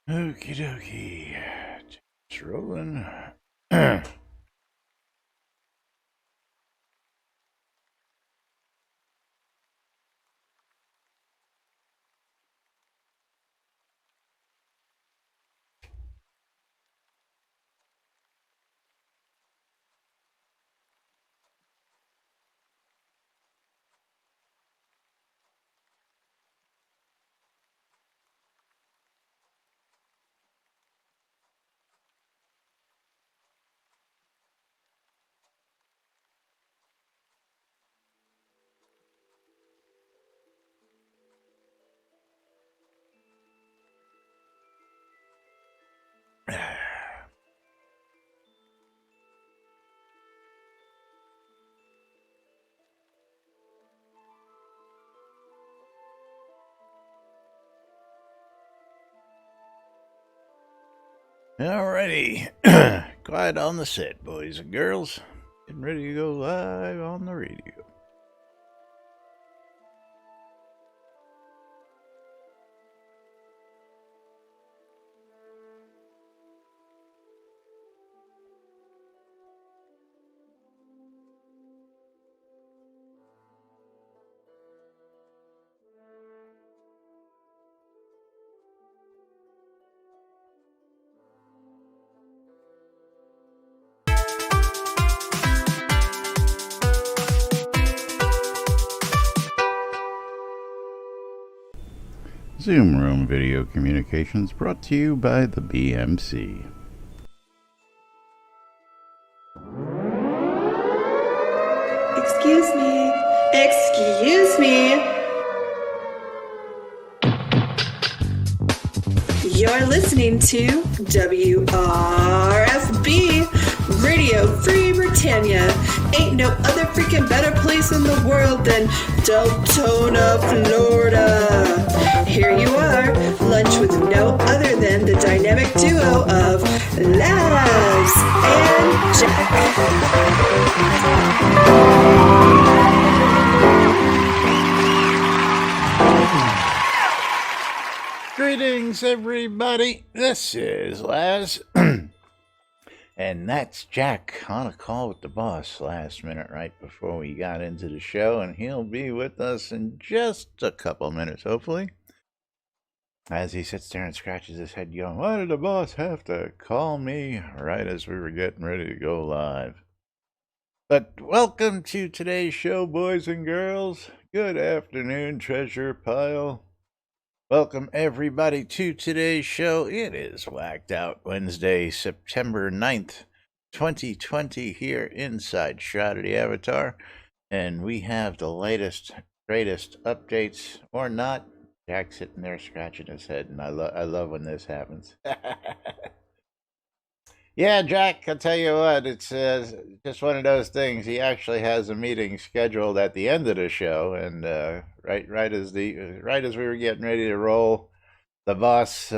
Okie dokie. It's rolling. Alrighty. Quiet on the set, boys and girls. Getting ready to go live on the radio. Zoom Room Video Communications brought to you by the BMC. Excuse me. Excuse me. You're listening to WRFB, Radio Free Britannia. Ain't no other freaking better place in the world than Deltona, Florida. Here you are, lunch with no other than the dynamic duo of Labs and Jack. Greetings, everybody. This is Laz. And that's Jack on a call with the boss last minute right before we got into the show, and he'll be with us in just a couple minutes, hopefully. As he sits there and scratches his head going, why did the boss have to call me right as we were getting ready to go live? But welcome to today's show, boys and girls. Good afternoon, treasure pile. Welcome, everybody, to today's show. It is Whacked Out Wednesday, September 9th, 2020, here inside Shroud of the Avatar. And we have the latest, greatest updates, or not. Jack's sitting there scratching his head, and I love when this happens. Yeah, Jack, I'll tell you what, it's just one of those things. He actually has a meeting scheduled at the end of the show, and right as we were getting ready to roll, the boss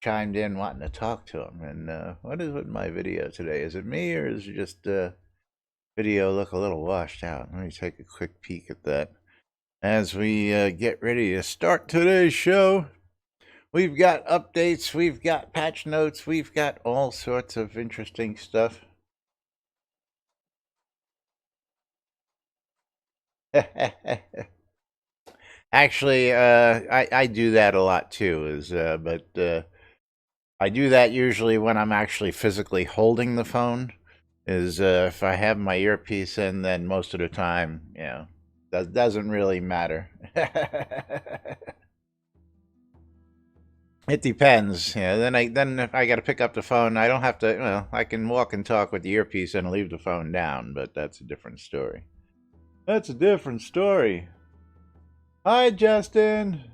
chimed in wanting to talk to him. And what is with my video today? Is it me, or is it just video look a little washed out? Let me take a quick peek at that as we get ready to start today's show. We've got updates, we've got patch notes, we've got all sorts of interesting stuff. Actually, I do that a lot too, but I do that usually when I'm actually physically holding the phone. If I have my earpiece in, then most of the time, that doesn't really matter. It depends. Then if I got to pick up the phone, I don't have to. Well, I can walk and talk with the earpiece and leave the phone down, but that's a different story. That's a different story. Hi, Justin.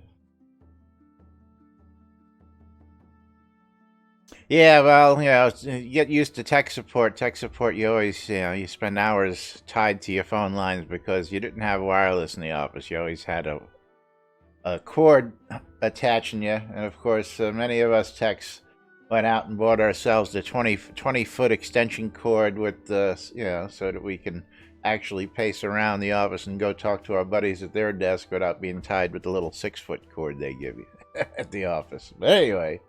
Yeah, well, you get used to tech support. Tech support, you always, you spend hours tied to your phone lines because you didn't have wireless in the office. You always had a cord attaching you, and of course many of us techs went out and bought ourselves the 20-foot extension cord with so that we can actually pace around the office and go talk to our buddies at their desk without being tied with the little 6-foot cord they give you at the office. But anyway,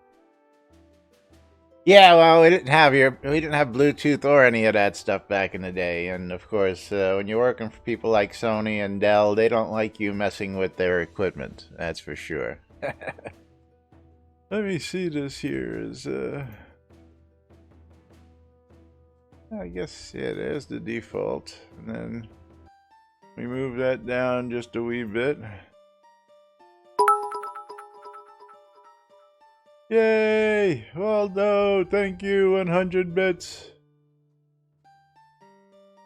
Yeah, well, we didn't have Bluetooth or any of that stuff back in the day, and of course, when you're working for people like Sony and Dell, they don't like you messing with their equipment. That's for sure. Let me see this here. I guess yeah, there's the default, and then we move that down just a wee bit. Yay! Waldo, thank you, 100 bits.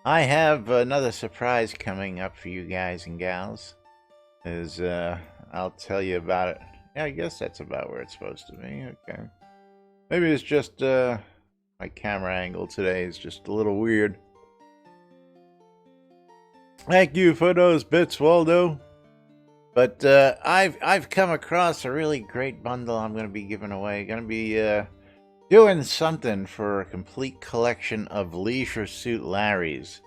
I have another surprise coming up for you guys and gals. I'll tell you about it. Yeah, I guess that's about where it's supposed to be. Okay. Maybe it's just my camera angle today is just a little weird. Thank you for those bits, Waldo. But I've come across a really great bundle I'm going to be giving away. Going to be doing something for a complete collection of Leisure Suit Larrys.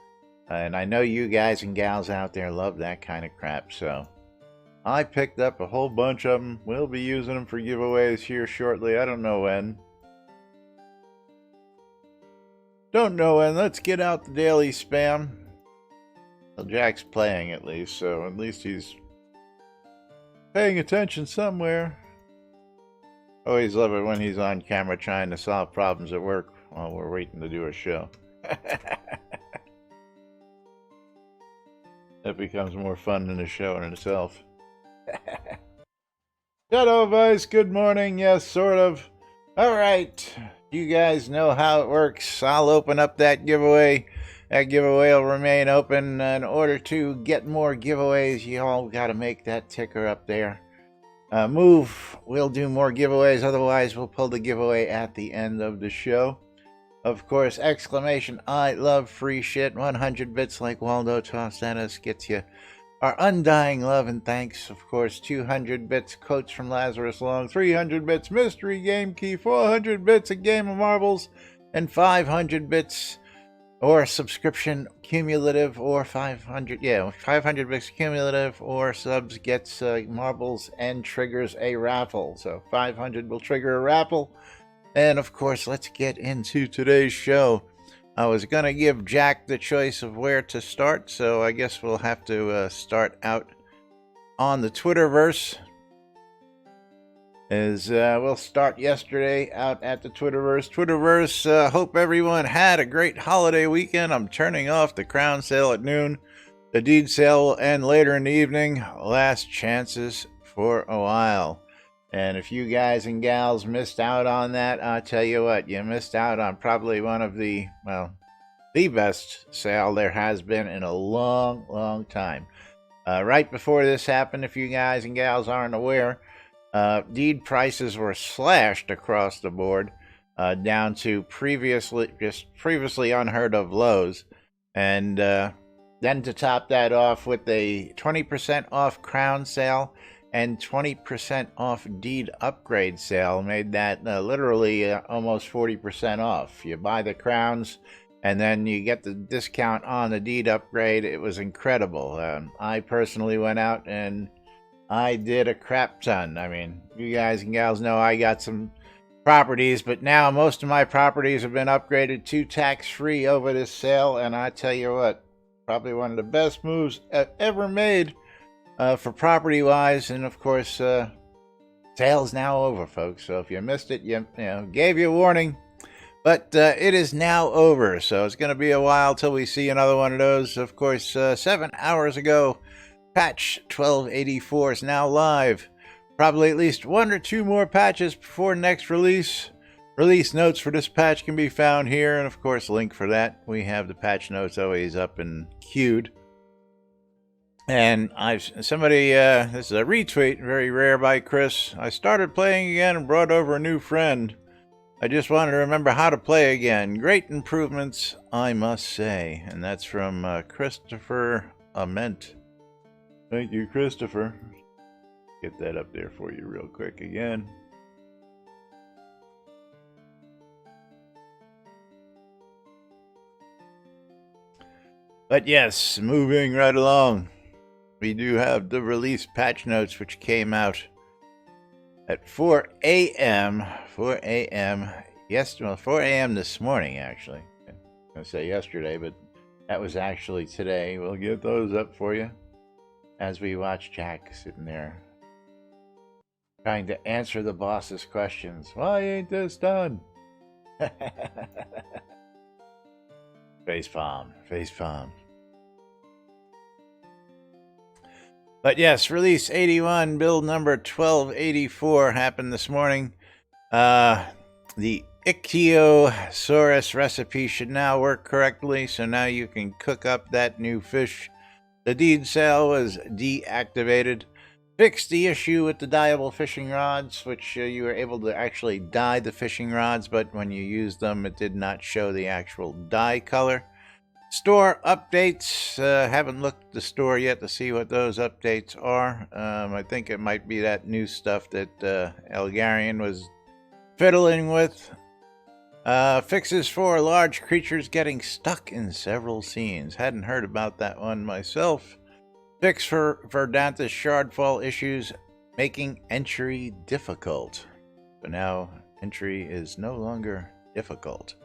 And I know you guys and gals out there love that kind of crap, so I picked up a whole bunch of them. We'll be using them for giveaways here shortly. I don't know when. Let's get out the daily spam. Well, Jack's playing at least, so at least he's paying attention somewhere. Always love it when he's on camera trying to solve problems at work while we're waiting to do a show. That becomes more fun than the show in itself. Shadow Vice, good morning. Yes, sort of. Alright, you guys know how it works. I'll open up that giveaway. That giveaway will remain open. In order to get more giveaways, you all got to make that ticker up there. We'll do more giveaways, otherwise we'll pull the giveaway at the end of the show. Of course, exclamation, I love free shit. 100 bits like Waldo tossed at us gets you our undying love and thanks. Of course, 200 bits, quotes from Lazarus Long, 300 bits, mystery game key, 400 bits, a game of marbles, and 500 bits or subscription cumulative, or 500 bits cumulative or subs gets marbles and triggers a raffle. So 500 will trigger a raffle. And of course, let's get into today's show. I was gonna give Jack the choice of where to start, so I guess we'll have to start out on the Twitterverse. We'll start yesterday out at the Twitterverse. Hope everyone had a great holiday weekend. I'm turning off the crown sale at noon. The deed sale will end later in the evening. Last chances for a while. And if you guys and gals missed out on that, I'll tell you what, you missed out on probably one of the best sale there has been in a long, long time. Right before this happened, if you guys and gals aren't aware, deed prices were slashed across the board, down to previously unheard of lows. And then to top that off with a 20% off crown sale and 20% off deed upgrade sale made that literally almost 40% off. You buy the crowns and then you get the discount on the deed upgrade. It was incredible. I personally went out and I did a crap ton. I mean, you guys and gals know I got some properties, but now most of my properties have been upgraded to tax-free over this sale, and I tell you what, probably one of the best moves I've ever made for property-wise. And of course, sale's now over, folks. So if you missed it, gave you a warning, but it is now over. So it's going to be a while till we see another one of those. Of course, 7 hours ago, patch 1284 is now live. Probably at least one or two more patches before next release. Release notes for this patch can be found here, and of course, link for that. We have the patch notes always up and queued. And this is a retweet, very rare by Chris. I started playing again and brought over a new friend. I just wanted to remember how to play again. Great improvements, I must say. And that's from Christopher Ament. Thank you, Christopher. Get that up there for you real quick again. But yes, moving right along. We do have the release patch notes, which came out at 4 a.m. yesterday, 4 a.m. this morning, actually. I was going to say yesterday, but that was actually today. We'll get those up for you as we watch Jack sitting there trying to answer the boss's questions. Why ain't this done? Facepalm, facepalm. But yes, release 81, build number 1284 happened this morning. The Ichthyosaurus recipe should now work correctly, so now you can cook up that new fish. The deed sale was deactivated. Fixed the issue with the dyeable fishing rods, which you were able to actually dye the fishing rods, but when you used them, it did not show the actual dye color. Store updates. Haven't looked at the store yet to see what those updates are. I think it might be that new stuff that Elgarian was fiddling with. Fixes for large creatures getting stuck in several scenes. Hadn't heard about that one myself. Fix for Verdanthus Shardfall issues, making entry difficult. But now entry is no longer difficult.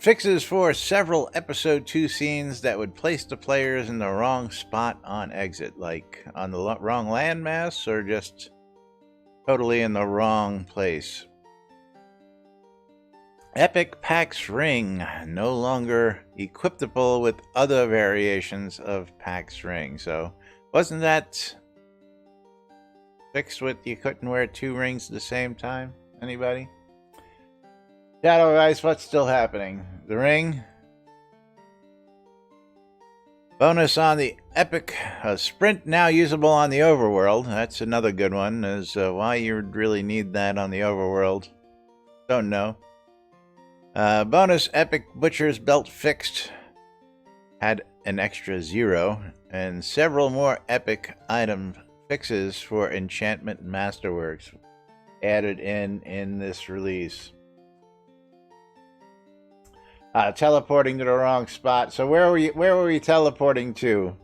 Fixes for several episode 2 scenes that would place the players in the wrong spot on exit, like on the wrong landmass or just totally in the wrong place. Epic Pax Ring, no longer equipable with other variations of Pax Ring. So, wasn't that fixed with you couldn't wear 2 rings at the same time? Anybody? Shadow of Ice, what's still happening? The ring? Bonus on the Epic Sprint now usable on the Overworld. That's another good one, is why you really need that on the Overworld. Don't know. Bonus Epic Butcher's Belt fixed. Had an extra 0. And several more epic item fixes for Enchantment Masterworks added in this release. Teleporting to the wrong spot. So where were we teleporting to?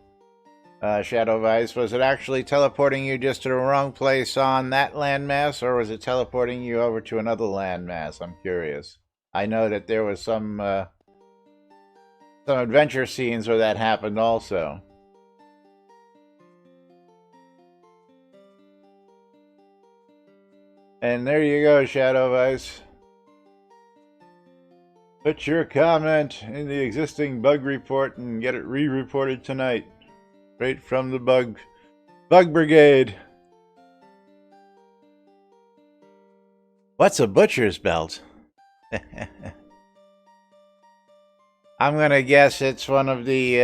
Shadow of Ice, was it actually teleporting you just to the wrong place on that landmass, or was it teleporting you over to another landmass? I'm curious. I know that there was some adventure scenes where that happened also. And there you go, Shadow of Ice. Put your comment in the existing bug report and get it re-reported tonight. Straight from the Bug Brigade. What's a butcher's belt? I'm gonna guess it's one of the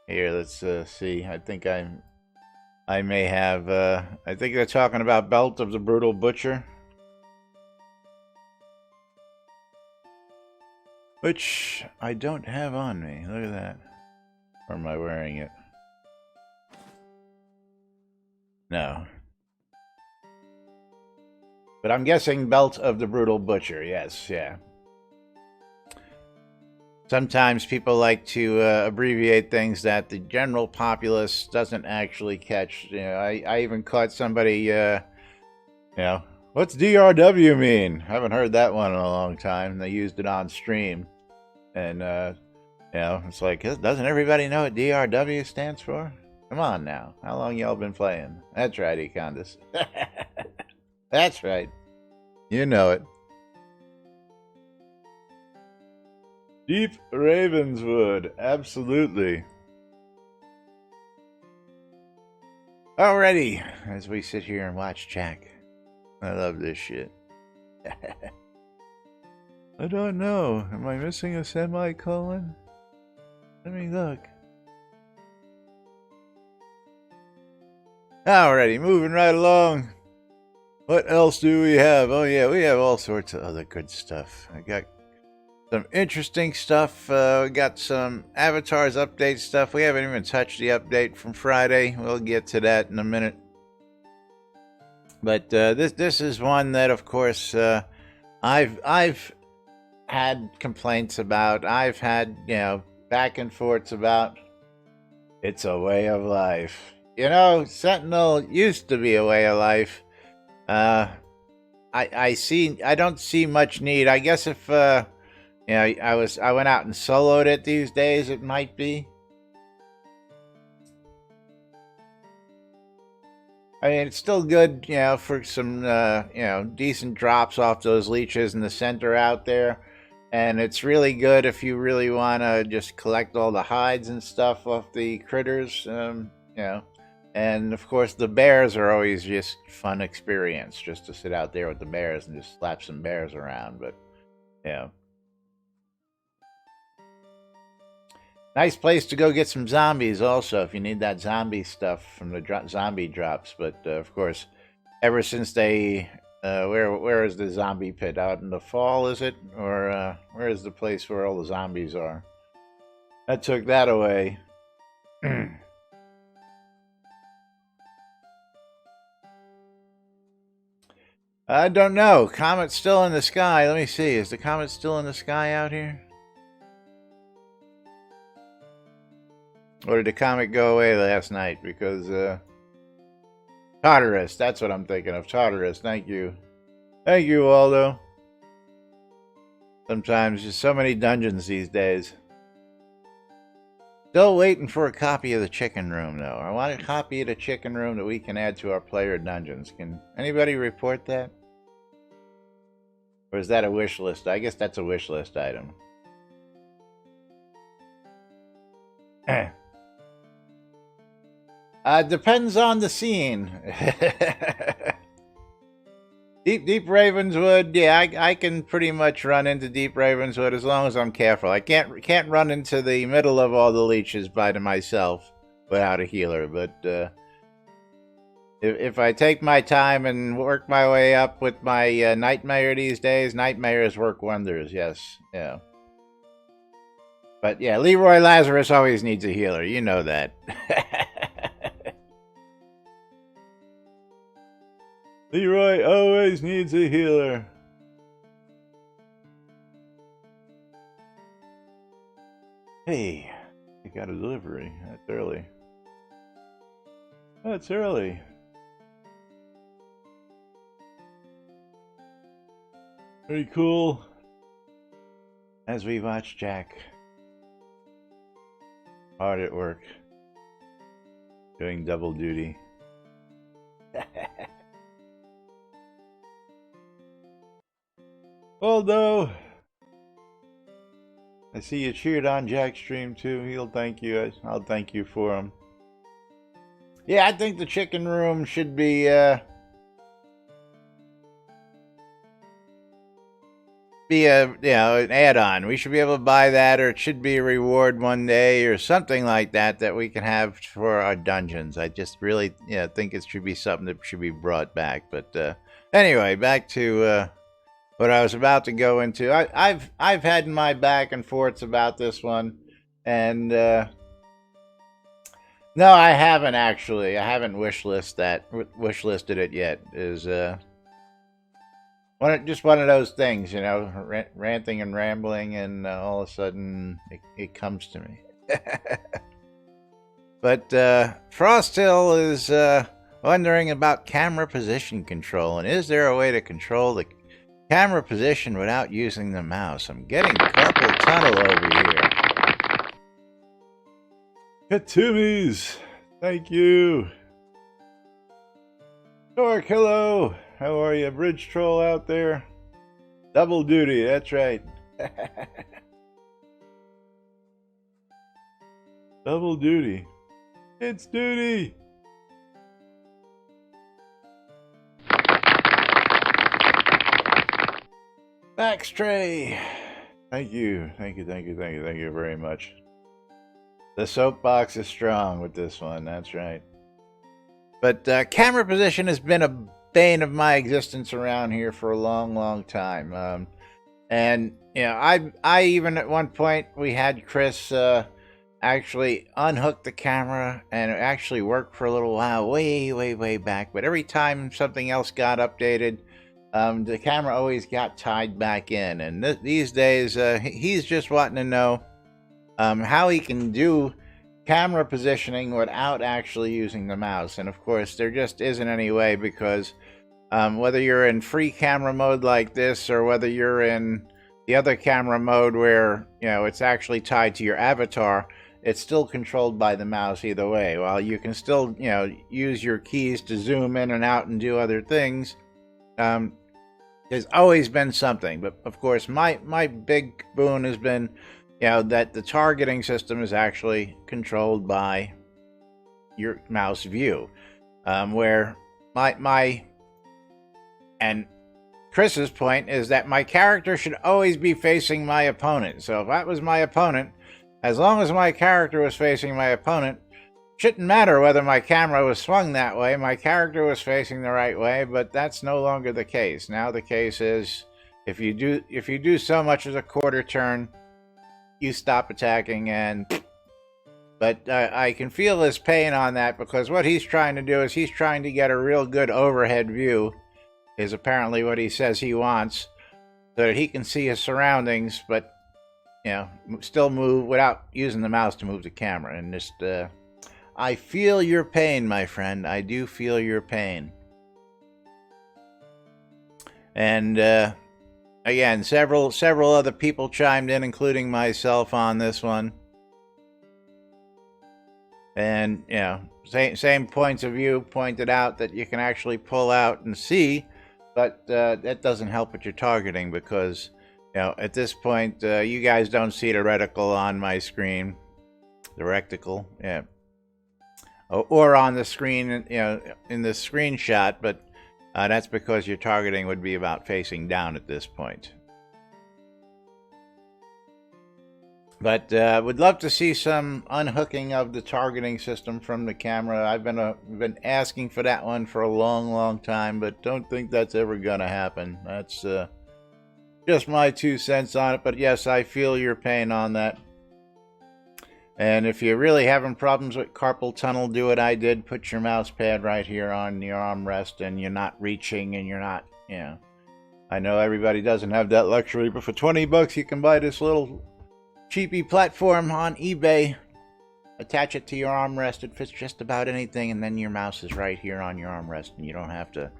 here, let's see. I think I may have I think they're talking about Belt of the Brutal Butcher, which I don't have on me. Look at that. Or am I wearing it? No. But I'm guessing Belt of the Brutal Butcher. Yes, yeah. Sometimes people like to abbreviate things that the general populace doesn't actually catch. You know, I even caught somebody, you know, what's DRW mean? I haven't heard that one in a long time. They used it on stream. And, you know, it's like, doesn't everybody know what DRW stands for? Come on now. How long y'all been playing? That's right, Econdis. That's right. You know it. Deep Ravenswood. Absolutely. Alrighty. As we sit here and watch Jack. I love this shit. I don't know. Am I missing a semicolon? Let me look. Alrighty, moving right along. What else do we have? Oh yeah, we have all sorts of other good stuff. I got some interesting stuff. We got some Avatars update stuff. We haven't even touched the update from Friday. We'll get to that in a minute. But this is one that, of course, I've had complaints about. I've had, you know, back and forths about. It's a way of I know, Sentinel used to be a way of life. I I don't see much need. I guess if I went out and soloed it these days, it might be. I mean, it's still good, for some decent drops off those leeches in the center out there. And it's really good if you really want to just collect all the hides and stuff off the critters, And of course, the bears are always just fun experience, just to sit out there with the bears and just slap some bears around. But, nice place to go get some zombies also, if you need that zombie stuff from the zombie drops. But, of course, ever since they... where is the zombie pit? Out in the fall, is it? Or where is the place where all the zombies are? That took that away. I don't know. Comet's still in the sky. Let me see. Is the comet still in the sky out here? Or did the comet go away last night? Because, Tartarus, that's what I'm thinking of. Tartarus, thank you. Thank you, Waldo. Sometimes there's so many dungeons these days. Still waiting for a copy of the chicken room, though. I want a copy of the chicken room that we can add to our player dungeons. Can anybody report that? Or is that a wish list? I guess that's a wish list item. Depends on the scene. Deep Ravenswood, yeah, I can pretty much run into Deep Ravenswood as long as I'm careful. I can't run into the middle of all the leeches by myself without a healer, but if I take my time and work my way up with my Nightmare these days, Nightmares work wonders, yes, yeah. But yeah, Leroy Lazarus always needs a healer, you know that. Leroy always needs a healer. Hey, I got a delivery. That's early. That's early. Very cool. As we watch Jack hard at work, doing double duty. Although, I see you cheered on Jack's stream too. He'll thank you. I'll thank you for him. Yeah, I think the chicken room should be an add-on. We should be able to buy that, or it should be a reward one day, or something like that we can have for our dungeons. I just really, think it should be something that should be brought back. But anyway, back to what I was about to go into. I've had my back and forths about this one, and no, I haven't actually. I haven't wishlisted it yet. Is just one of those things, ranting and rambling, and all of a sudden it comes to me. But Frosthill is wondering about camera position control, and is there a way to control the camera position without using the mouse? I'm getting carpal tunnel over here. Katumis, thank you. Dork, hello. How are you? Bridge troll out there? Double duty, that's right. Double duty. It's duty. Backstray. Thank you very much. The soapbox is strong with this one, that's right. But camera position has been a bane of my existence around here for a long time. And I even at one point we had Chris actually unhook the camera, and it actually worked for a little while, way back. But every time something else got updated, the camera always got tied back in. And these days, he's just wanting to know how he can do camera positioning without actually using the mouse. And of course, there just isn't any way, because Whether you're in free camera mode like this, or whether you're in the other camera mode where, it's actually tied to your avatar, it's still controlled by the mouse either way. While you can still, use your keys to zoom in and out and do other things, there's always been something. But of course, my big boon has been, that the targeting system is actually controlled by your mouse view, where and Chris's point is that my character should always be facing my opponent. So if that was my opponent, as long as my character was facing my opponent, shouldn't matter whether my camera was swung that way. My character was facing the right way, but that's no longer the case. Now the case is, if you do so much as a quarter turn, you stop attacking. But I can feel his pain on that, because what he's trying to do is he's trying to get a real good overhead view, is apparently what he says he wants, so that he can see his surroundings, but still move without using the mouse to move the camera. And just I feel your pain, my friend. I do feel your pain. And again, several other people chimed in, including myself, on this one. And same points of view pointed out that you can actually pull out and see, but that doesn't help with your targeting, because at this point you guys don't see the reticle on my screen, the reticle, or on the screen, in the screenshot, but that's because your targeting would be about facing down at this point. But would love to see some unhooking of the targeting system from the camera. I've been asking for that one for a long time, but don't think that's ever gonna happen. That's just my 2 cents on it. But yes, I feel your pain on that. And if you're really having problems with carpal tunnel, do what I did. Put your mouse pad right here on your armrest, and you're not reaching, and you're not, I know everybody doesn't have that luxury, but for $20 you can buy this little cheapy platform on eBay. Attach it to your armrest. It fits just about anything, and then your mouse is right here on your armrest, and you don't have to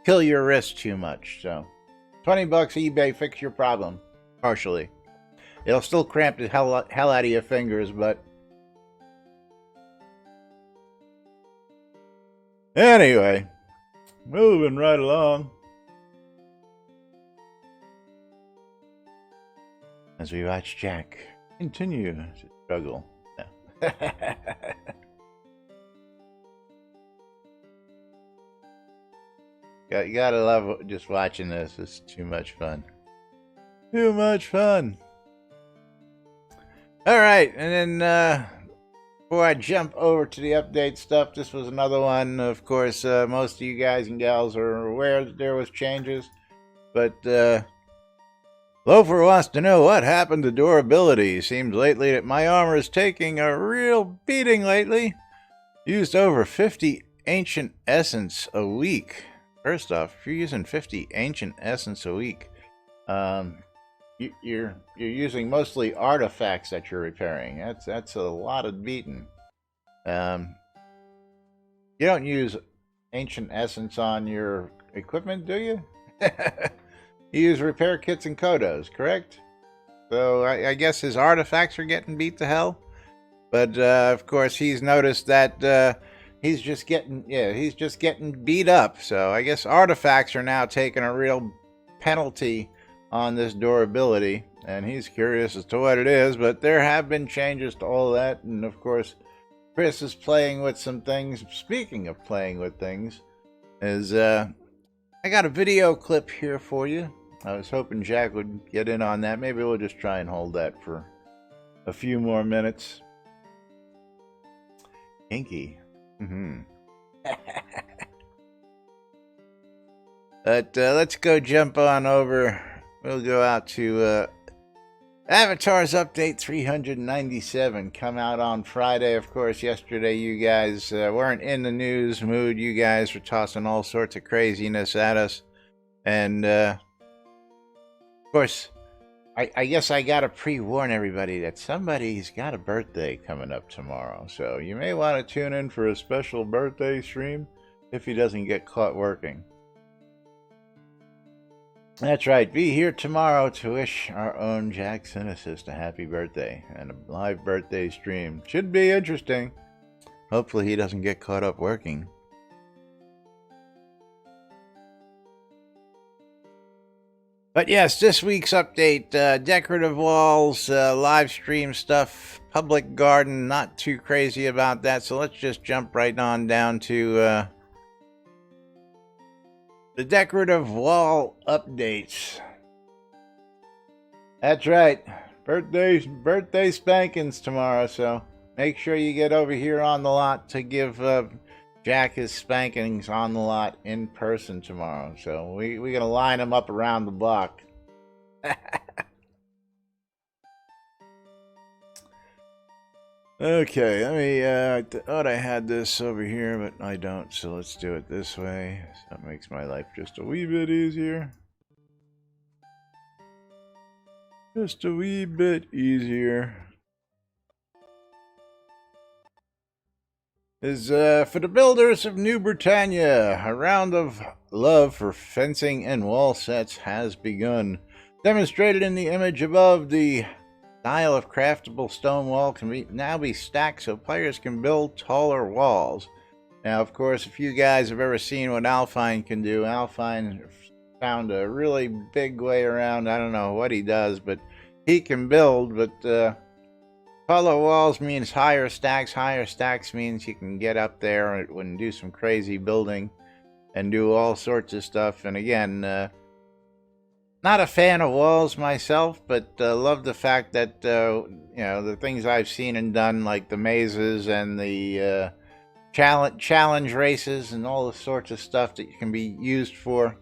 kill your wrist too much. So $20 eBay, fix your problem. Partially. It'll still cramp the hell out of your fingers, but anyway, moving right along. As we watch Jack continue to struggle. No. You gotta love just watching this. It's too much fun. Too much fun. Alright, and then before I jump over to the update stuff, this was another one. Of course, most of you guys and gals are aware that there was changes, but Loafer wants to know what happened to durability. Seems lately that my armor is taking a real beating lately. Used over 50 ancient essence a week. First off, if you're using 50 ancient essence a week, you're using mostly artifacts that you're repairing. That's a lot of beating. You don't use ancient essence on your equipment, do you? You use repair kits and kodos, correct? So I guess his artifacts are getting beat to hell. But of course he's noticed that he's just getting beat up. So I guess artifacts are now taking a real penalty on this durability, and he's curious as to what it is. But there have been changes to all that, and of course Chris is playing with some things. Speaking of playing with things, I got a video clip here for you. I was hoping Jack would get in on that. Maybe we'll just try and hold that for a few more minutes. Inky. But let's go jump on over. We'll go out to Avatar's Update 397. Come out on Friday. Of course, yesterday you guys weren't in the news mood. You guys were tossing all sorts of craziness at us. And of course, I guess I gotta pre-warn everybody that somebody's got a birthday coming up tomorrow. So you may want to tune in for a special birthday stream if he doesn't get caught working. That's right. Be here tomorrow to wish our own Jack Cynicist a happy birthday and a live birthday stream. Should be interesting. Hopefully he doesn't get caught up working. But yes, this week's update, decorative walls, live stream stuff, public garden, not too crazy about that. So let's just jump right on down to the decorative wall updates. That's right, birthday spankings tomorrow, so make sure you get over here on the lot to give Jack his spankings on the lot in person tomorrow. So we're going to line him up around the block. Okay, let me, I thought I had this over here, but I don't. So let's do it this way. So that makes my life just a wee bit easier. Just a wee bit easier. Is for the builders of New Britannia, a round of love for fencing and wall sets has begun. Demonstrated in the image above, the style of craftable stone wall can now be stacked so players can build taller walls. Now, of course, if you guys have ever seen what Alfine can do, Alfine found a really big way around. I don't know what he does, but he can build, but taller walls means higher stacks. Higher stacks means you can get up there and do some crazy building and do all sorts of stuff. And again, not a fan of walls myself, but love the fact that, you know, the things I've seen and done, like the mazes and the challenge races and all the sorts of stuff that can be used for,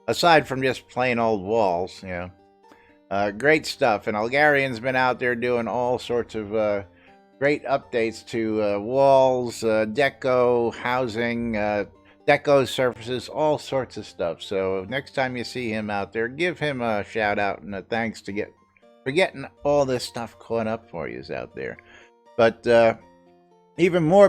aside from just plain old walls, you know. Great stuff, and Elgarian's been out there doing all sorts of great updates to walls, deco, housing, deco surfaces, all sorts of stuff. So next time you see him out there, give him a shout out and a thanks for getting all this stuff caught up for you out there. But even more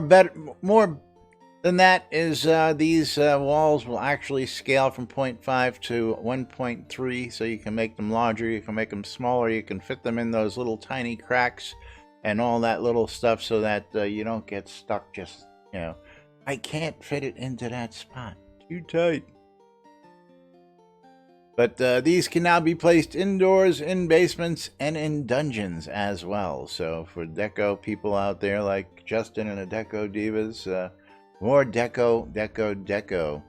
than that is these walls will actually scale from 0.5 to 1.3, so you can make them larger, you can make them smaller, you can fit them in those little tiny cracks and all that little stuff, so that you don't get stuck just, you know, I can't fit it into that spot, too tight. But these can now be placed indoors, in basements, and in dungeons as well. So for deco people out there like Justin and the Deco Divas, more deco.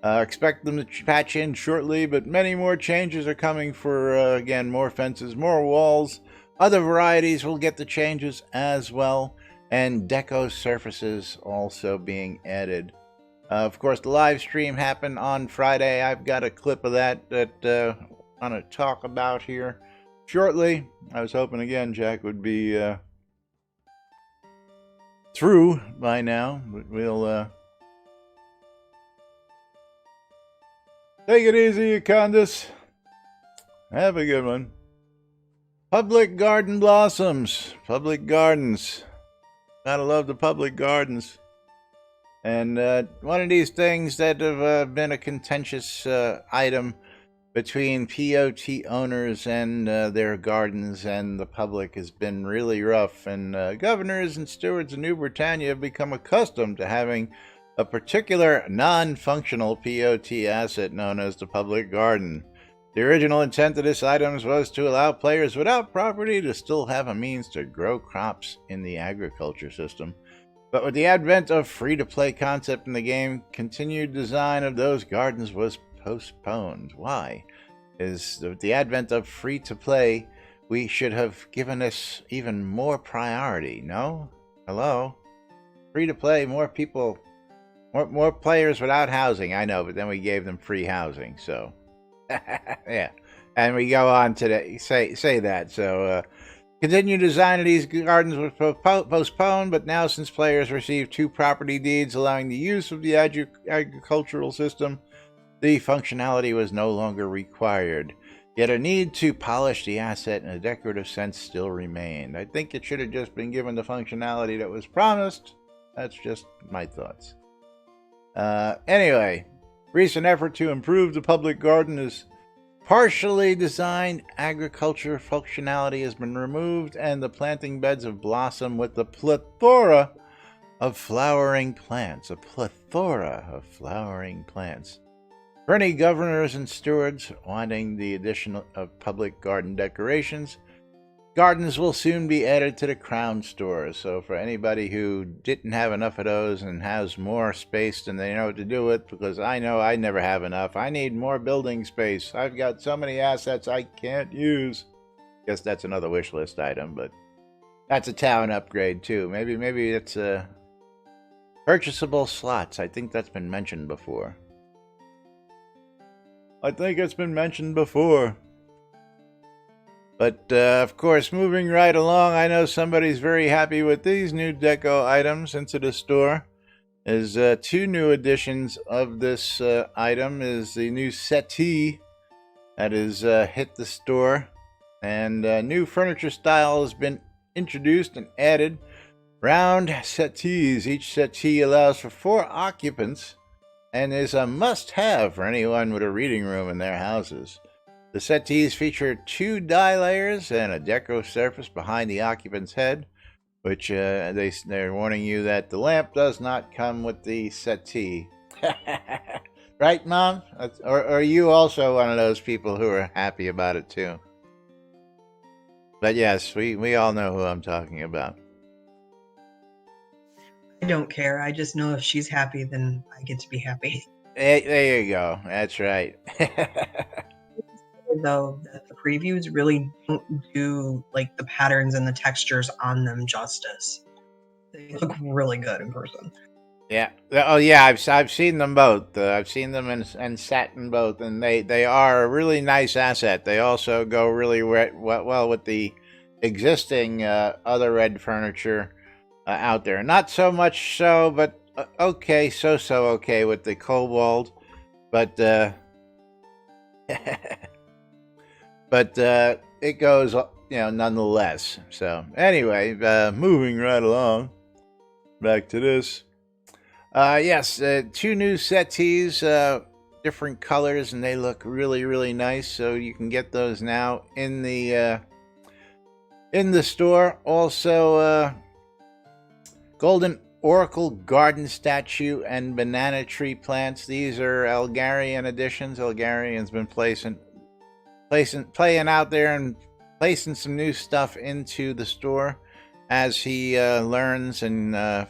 Expect them to patch in shortly, but many more changes are coming for, again, more fences, more walls. Other varieties will get the changes as well, and deco surfaces also being added. Of course, the live stream happened on Friday. I've got a clip of that I want to talk about here shortly. I was hoping, again, Jack would be through by now, but we'll take it easy, Candace. Have a good one. Public garden blossoms. Public gardens. Gotta love the public gardens. And one of these things that have been a contentious item between POT owners and their gardens and the public has been really rough. And governors and stewards of New Britannia have become accustomed to having a particular non-functional POT asset known as the public garden. The original intent of this item was to allow players without property to still have a means to grow crops in the agriculture system. But with the advent of free-to-play concept in the game, continued design of those gardens was postponed. Why? Is with the advent of free-to-play, we should have given this even more priority, no? Hello? Free-to-play, more people, more players without housing, I know, but then we gave them free housing, so... yeah, and we go on to say that. So, continued design of these gardens was postponed, but now since players received 2 property deeds allowing the use of the agricultural system, the functionality was no longer required. Yet a need to polish the asset in a decorative sense still remained. I think it should have just been given the functionality that was promised. That's just my thoughts. Anyway. Recent effort to improve the public garden is partially designed agriculture functionality has been removed, and the planting beds have blossomed with a plethora of flowering plants. A plethora of flowering plants. For any governors and stewards wanting the addition of public garden decorations, gardens will soon be added to the Crown store. So for anybody who didn't have enough of those and has more space than they know what to do with, because I know I never have enough. I need more building space. I've got so many assets I can't use. Guess that's another wish list item, but that's a town upgrade too. Maybe it's purchasable slots. I think that's been mentioned before. But of course, moving right along, I know somebody's very happy with these new deco items into the store. There's two new additions of this item. Is the new settee that has hit the store, and new furniture style has been introduced and added. Round settees. Each settee allows for 4 occupants and is a must-have for anyone with a reading room in their houses. The settees feature 2 dye layers and a deco surface behind the occupant's head, which they're warning you that the lamp does not come with the settee. Right, Mom? Or are you also one of those people who are happy about it too? But yes, we all know who I'm talking about. I don't care. I just know if she's happy, then I get to be happy. There you go. That's right. Though the previews really don't do like the patterns and the textures on them justice. They look really good in person. Yeah. Oh yeah. I've seen them both. I've seen them and sat in both, and they are a really nice asset. They also go really well with the existing other red furniture out there. Not so much so, but okay, so okay with the Kobold, but but it goes, nonetheless. So anyway, moving right along, back to this. Yes, 2 new settees, different colors, and they look really, really nice. So you can get those now in the store. Also, Golden Oracle Garden Statue and Banana Tree Plants. These are Elgarian Editions. Elgarian's been playing out there and placing some new stuff into the store as he learns and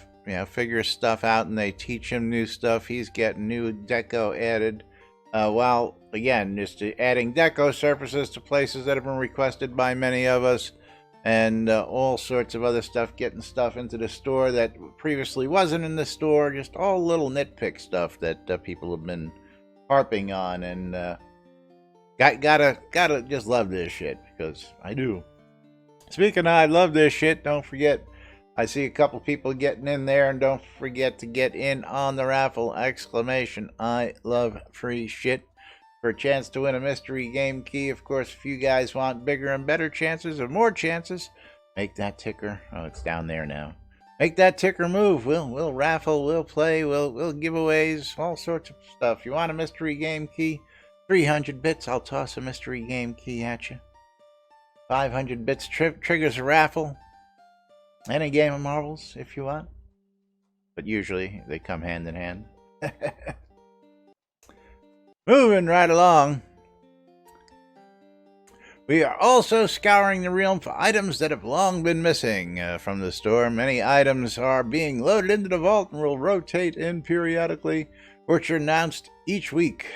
figures stuff out, and they teach him new stuff. He's getting new deco added, while again just adding deco surfaces to places that have been requested by many of us, and all sorts of other stuff, getting stuff into the store that previously wasn't in the store. Just all little nitpick stuff that people have been harping on, and gotta just love this shit, because I do. Speaking of I love this shit, don't forget, I see a couple people getting in there, and don't forget to get in on the raffle, ! I love free shit, for a chance to win a mystery game key. Of course, if you guys want bigger and better chances, or more chances, make that ticker, oh, it's down there now, make that ticker move. We'll raffle, we'll play, we'll giveaways, all sorts of stuff. If you want a mystery game key, 300 bits, I'll toss a mystery game key at you. 500 bits triggers a raffle. And a game of marbles, if you want. But usually, they come hand in hand. Moving right along. We are also scouring the realm for items that have long been missing from the store. Many items are being loaded into the vault and will rotate in periodically, which are announced each week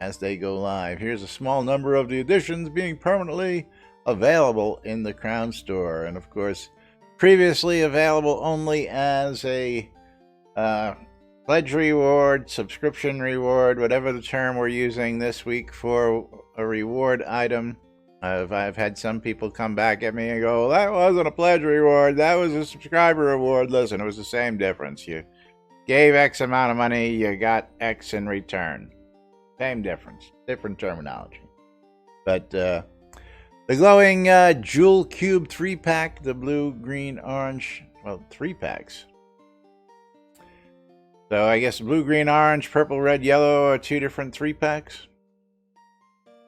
as they go live. Here's a small number of the additions being permanently available in the Crown Store. And of course, previously available only as a pledge reward, subscription reward, whatever the term we're using this week for a reward item. I've had some people come back at me and go, that wasn't a pledge reward, that was a subscriber reward. Listen, it was the same difference. You gave X amount of money, you got X in return. Same difference, different terminology. But the glowing Jewel Cube 3-pack, the blue, green, orange, well, 3 packs. So I guess blue, green, orange, purple, red, yellow are 2 different 3-packs.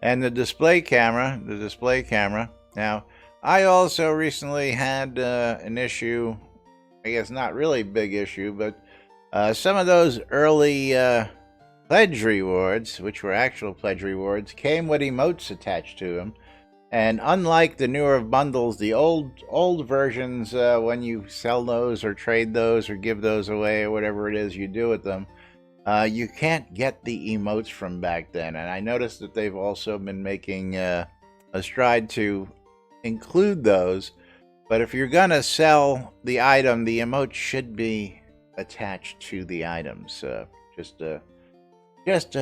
And the display camera. Now, I also recently had an issue, I guess not really big issue, but some of those early pledge rewards, which were actual pledge rewards, came with emotes attached to them. And unlike the newer bundles, the old versions, when you sell those or trade those or give those away or whatever it is you do with them, you can't get the emotes from back then. And I noticed that they've also been making a stride to include those. But if you're going to sell the item, the emote should be attached to the items. Just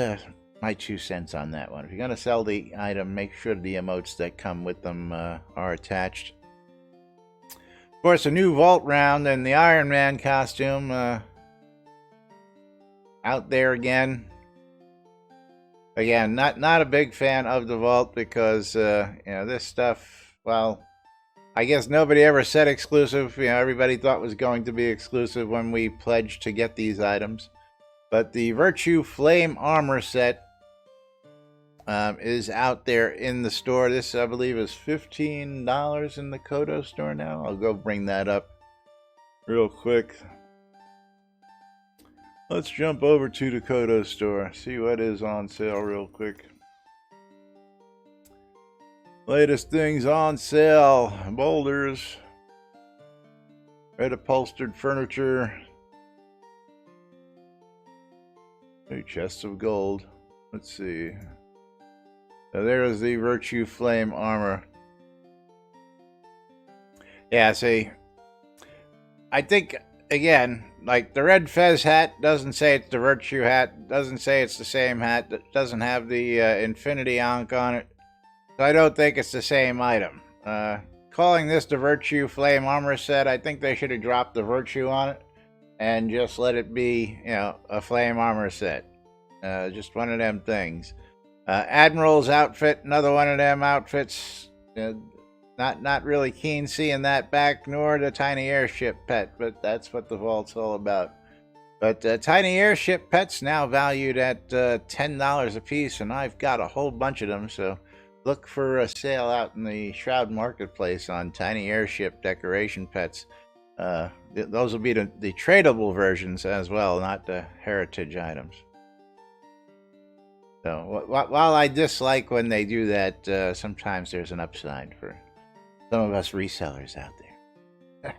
my 2 cents on that one. If you're going to sell the item, make sure the emotes that come with them are attached. Of course, a new vault round and the Iron Man costume out there again. Again, not a big fan of the vault because this stuff, well, I guess nobody ever said exclusive. Everybody thought it was going to be exclusive when we pledged to get these items. But the Virtue Flame Armor set is out there in the store. This, I believe, is $15 in the Kodo store now. I'll go bring that up real quick. Let's jump over to the Kodo store, see what is on sale real quick. Latest things on sale: boulders, red upholstered furniture, new chests of gold. Let's see. So there is the Virtue Flame Armor. Yeah, see, I think, again, like the red fez hat doesn't say it's the Virtue hat, doesn't say it's the same hat, doesn't have the Infinity Ankh on it. So I don't think it's the same item. Calling this the Virtue Flame Armor set, I think they should have dropped the Virtue on it and just let it be, a Flame Armor set. Just one of them things. Admiral's outfit, another one of them outfits. Not really keen seeing that back, nor the tiny airship pet, but that's what the vault's all about. But tiny airship pets now valued at $10 a piece, and I've got a whole bunch of them, so look for a sale out in the Shroud Marketplace on tiny airship decoration pets. Those will be the tradable versions as well, not the heritage items. So while I dislike when they do that, sometimes there's an upside for some of us resellers out there.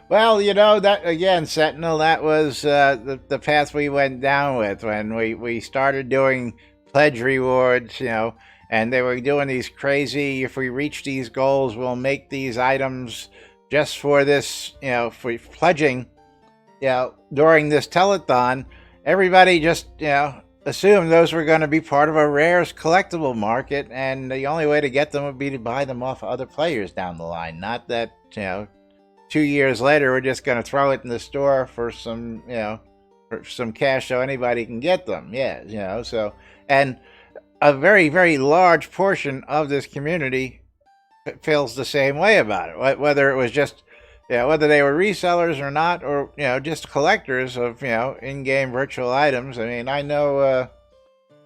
Well, that again, Sentinel, that was the path we went down with when we started doing pledge rewards, and they were doing these crazy, if we reach these goals, we'll make these items just for this, for pledging, during this telethon. Everybody just, assumed those were going to be part of a rares collectible market, and the only way to get them would be to buy them off other players down the line. Not that, 2 years later we're just going to throw it in the store for some, for some cash so anybody can get them. Yeah, so, and a very, very large portion of this community feels the same way about it. Whether it was just, whether they were resellers or not, or, just collectors of, in-game virtual items. I mean, I know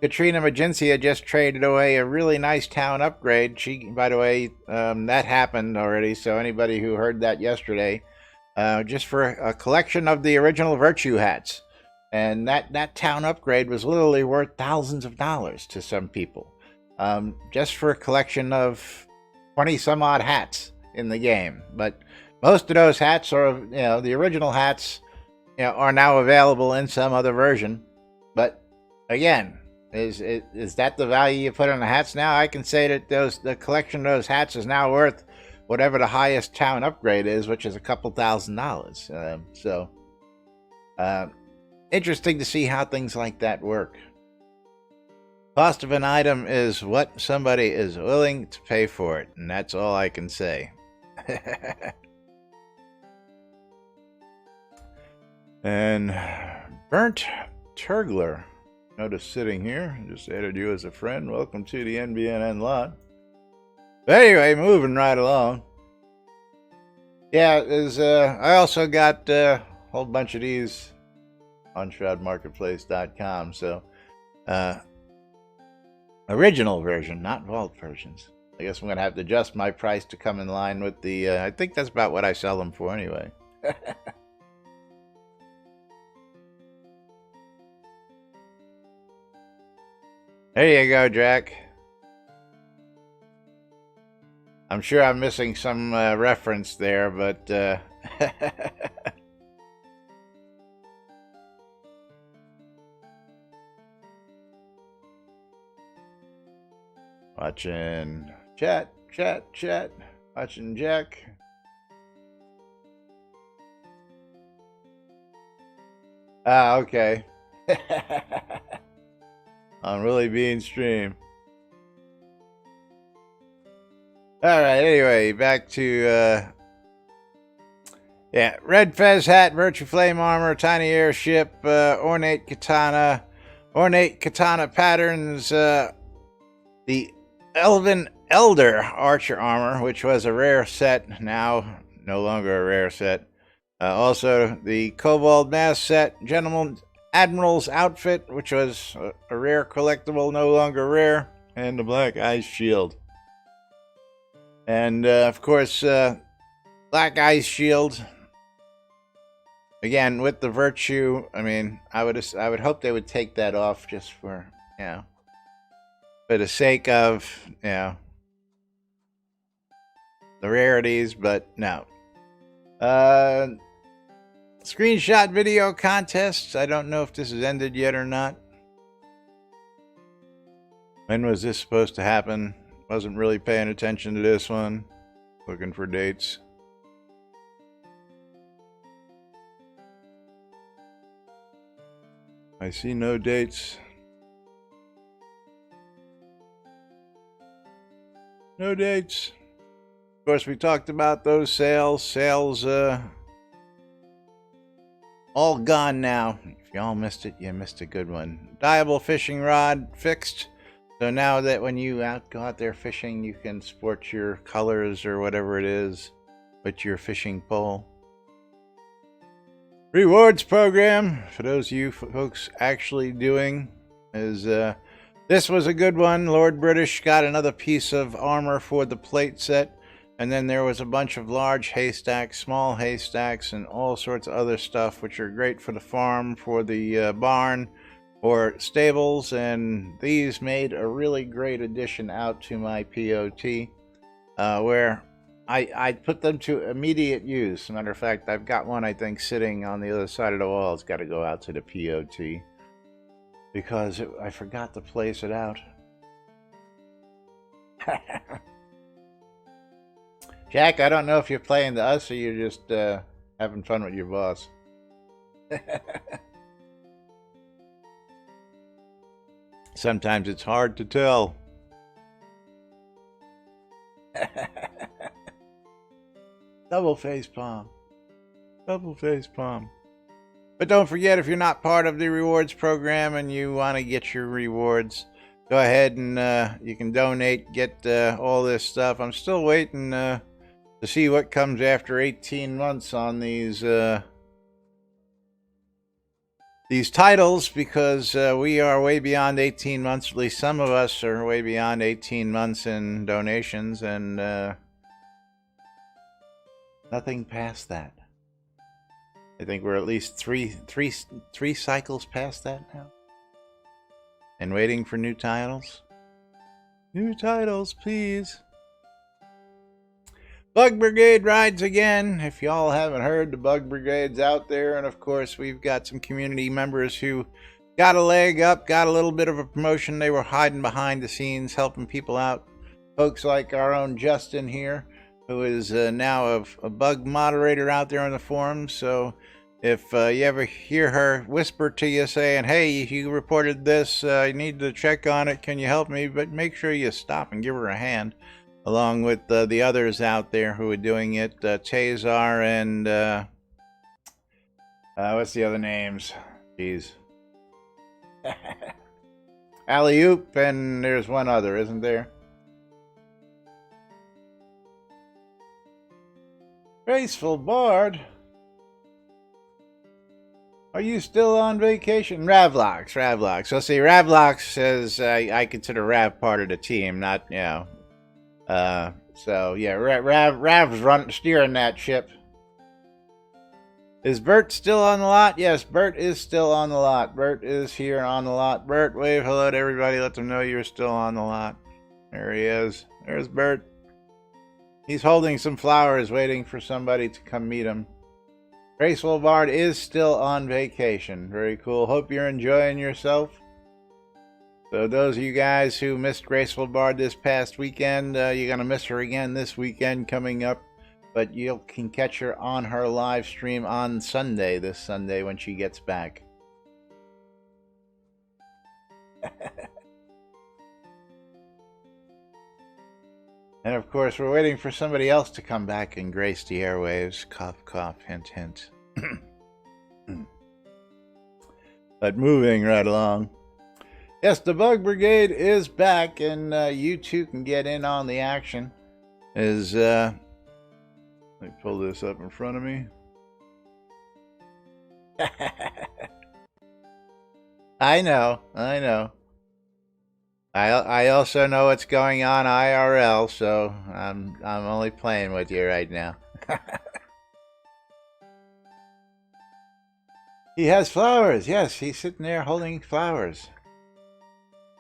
Katrina Magencia just traded away a really nice town upgrade. She, by the way, that happened already, so anybody who heard that yesterday, just for a collection of the original Virtue hats. And that town upgrade was literally worth thousands of dollars to some people, just for a collection of 20 some odd hats in the game. But most of those hats are, the original hats, are now available in some other version. But again, is that the value you put on the hats now? I can say that the collection of those hats is now worth whatever the highest town upgrade is, which is a couple $1,000s. So interesting to see how things like that work. Cost of an item is what somebody is willing to pay for it, and that's all I can say. And Burnt Turgler, notice sitting here, just added you as a friend. Welcome to the NBNN lot. But anyway, moving right along. Yeah, I also got a whole bunch of these on shroudmarketplace.com. So, original version, not vault versions. I guess I'm going to have to adjust my price to come in line with the, I think that's about what I sell them for anyway. There you go, Jack. I'm sure I'm missing some reference there, but watching chat. Watching Jack. Ah, okay. On Really Being Stream. Alright, anyway, back to, yeah, red fez hat, virtue flame armor, tiny airship, ornate katana patterns, the Elven Elder archer armor, which was a rare set, now no longer a rare set. Also, the Kobold mask set, Gentleman Admiral's outfit, which was a rare collectible, no longer rare, and the Black Ice Shield. And, of course, Black Ice Shield, again, with the virtue, I mean, I would hope they would take that off just for, you know, for the sake of, you know, the rarities, but no. Screenshot video contests. I don't know if this has ended yet or not. When was this supposed to happen? Wasn't really paying attention to this one. Looking for dates. I see no dates. No dates. Of course, we talked about those sales. Sales, all gone now. If y'all missed it, you missed a good one. Dyeable fishing rod fixed. So now that when you go out there fishing, you can sport your colors or whatever it is with your fishing pole. Rewards program, for those of you folks actually doing, is this was a good one. Lord British got another piece of armor for the plate set. And then there was a bunch of large haystacks, small haystacks, and all sorts of other stuff, which are great for the farm, for the barn, or stables. And these made a really great addition out to my POT, where I put them to immediate use. As a matter of fact, I've got one, I think, sitting on the other side of the wall. It's got to go out to the POT, because I forgot to place it out. Jack, I don't know if you're playing to us or you're just having fun with your boss. Sometimes it's hard to tell. Double face palm. Double face palm. But don't forget, if you're not part of the rewards program and you want to get your rewards, go ahead and you can donate, get all this stuff. I'm still waiting to see what comes after 18 months on these titles, because we are way beyond 18 months. At least some of us are way beyond 18 months in donations, and nothing past that. I think we're at least three cycles past that now, and waiting for new titles. New titles, please. Bug Brigade rides again. If y'all haven't heard, the Bug Brigade's out there. And of course, we've got some community members who got a leg up, got a little bit of a promotion. They were hiding behind the scenes, helping people out. Folks like our own Justin here, who is now a bug moderator out there on the forums. So if you ever hear her whisper to you saying, hey, you reported this, I need to check on it, can you help me? But make sure you stop and give her a hand, along with the others out there who are doing it. Tazar and what's the other names? Jeez. Alley-oop, and there's one other, isn't there? Graceful Bard. Are you still on vacation? Ravlox. So see, Ravlox says I consider Rav part of the team, not, you know. So yeah, Rav's steering that ship. Is Bert still on the lot? Yes, Bert is still on the lot. Bert is here on the lot. Bert, wave hello to everybody. Let them know you're still on the lot. There he is. There's Bert. He's holding some flowers, waiting for somebody to come meet him. Graceful Bard is still on vacation. Very cool. Hope you're enjoying yourself. So those of you guys who missed Graceful Bard this past weekend, you're going to miss her again this weekend coming up. But you can catch her on her live stream on Sunday, this Sunday, when she gets back. And of course, we're waiting for somebody else to come back and grace the airwaves. Cough, cough, hint, hint. But moving right along. Yes, the Bug Brigade is back, and you too can get in on the action. Let me pull this up in front of me. I know. I also know what's going on IRL, so I'm only playing with you right now. He has flowers. Yes, he's sitting there holding flowers.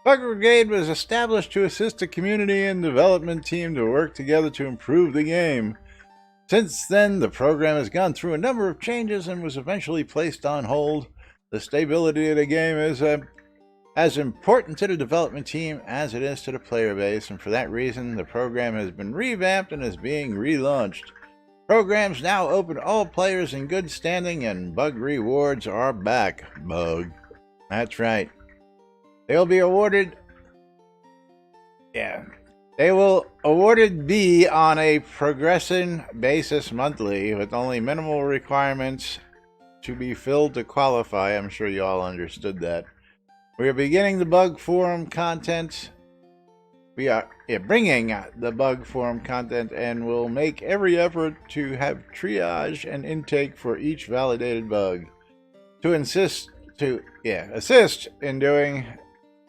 Bug Brigade was established to assist the community and development team to work together to improve the game. Since then, the program has gone through a number of changes and was eventually placed on hold. The stability of the game is as important to the development team as it is to the player base, and for that reason, the program has been revamped and is being relaunched. Programs now open to all players in good standing, and Bug rewards are back. Bug. That's right. They'll be awarded... Yeah. They will awarded be on a progression basis monthly, with only minimal requirements to be filled to qualify. I'm sure you all understood that. We are beginning the Bug Forum content. We are bringing the Bug Forum content, and will make every effort to have triage and intake for each validated bug. To assist in doing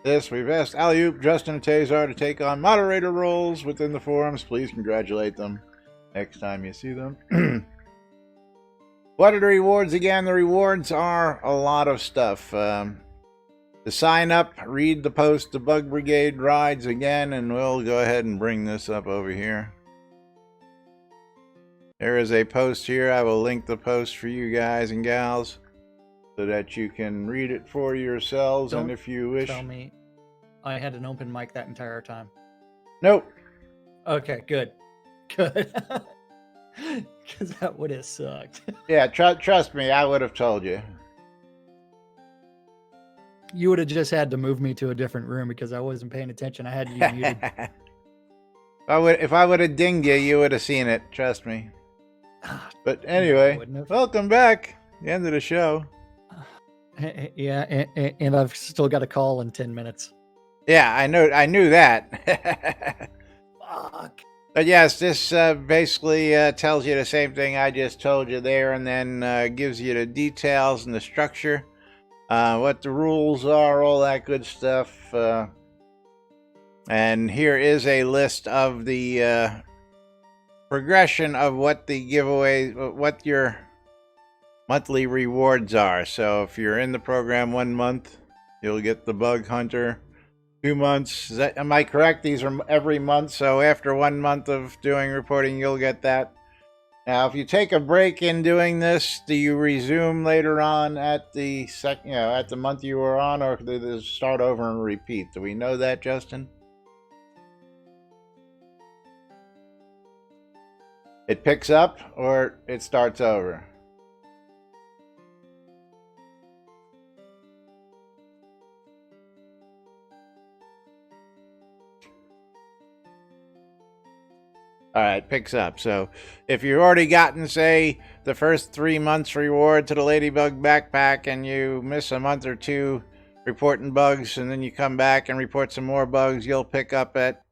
this, we've asked Alley-Oop, Justin, and Tazar to take on moderator roles within the forums. Please congratulate them next time you see them. What are the rewards again? The rewards are a lot of stuff. To sign up, read the post, the Bug Brigade rides again, and we'll go ahead and bring this up over here. There is a post here. I will link the post for you guys and gals, so that you can read it for yourselves. And if you wish... Tell me I had an open mic that entire time. Nope. Okay, good. Good. Because that would have sucked. Yeah, trust me, I would have told you. You would have just had to move me to a different room because I wasn't paying attention. I had you muted. If I would have dinged you, you would have seen it. Trust me. But anyway, welcome back. The end of the show. Yeah, and I've still got a call in 10 minutes. Yeah, I knew that. Fuck. But yes, this basically tells you the same thing I just told you there, and then gives you the details and the structure, what the rules are, all that good stuff. And here is a list of the progression of what the giveaway, what your monthly rewards are. So if you're in the program 1 month, you'll get the Bug Hunter. 2 months, am I correct? These are every month, so after 1 month of doing reporting, you'll get that. Now, if you take a break in doing this, do you resume later on at the at the month you were on, or do they start over and repeat? Do we know that, Justin? It picks up, or it starts over? All right, picks up. So if you've already gotten, say, the first 3 months reward to the Ladybug backpack, and you miss a month or two reporting bugs, and then you come back and report some more bugs, you'll pick up at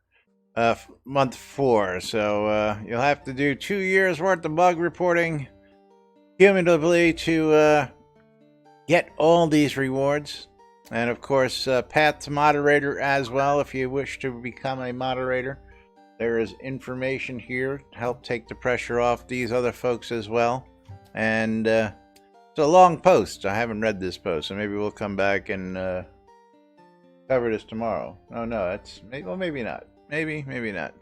month 4. So you'll have to do 2 years worth of bug reporting cumulatively to get all these rewards. And of course, path to moderator as well. If you wish to become a moderator, there is information here to help take the pressure off these other folks as well. And it's a long post. I haven't read this post, so maybe we'll come back and cover this tomorrow. Oh no, that's maybe not. Maybe not.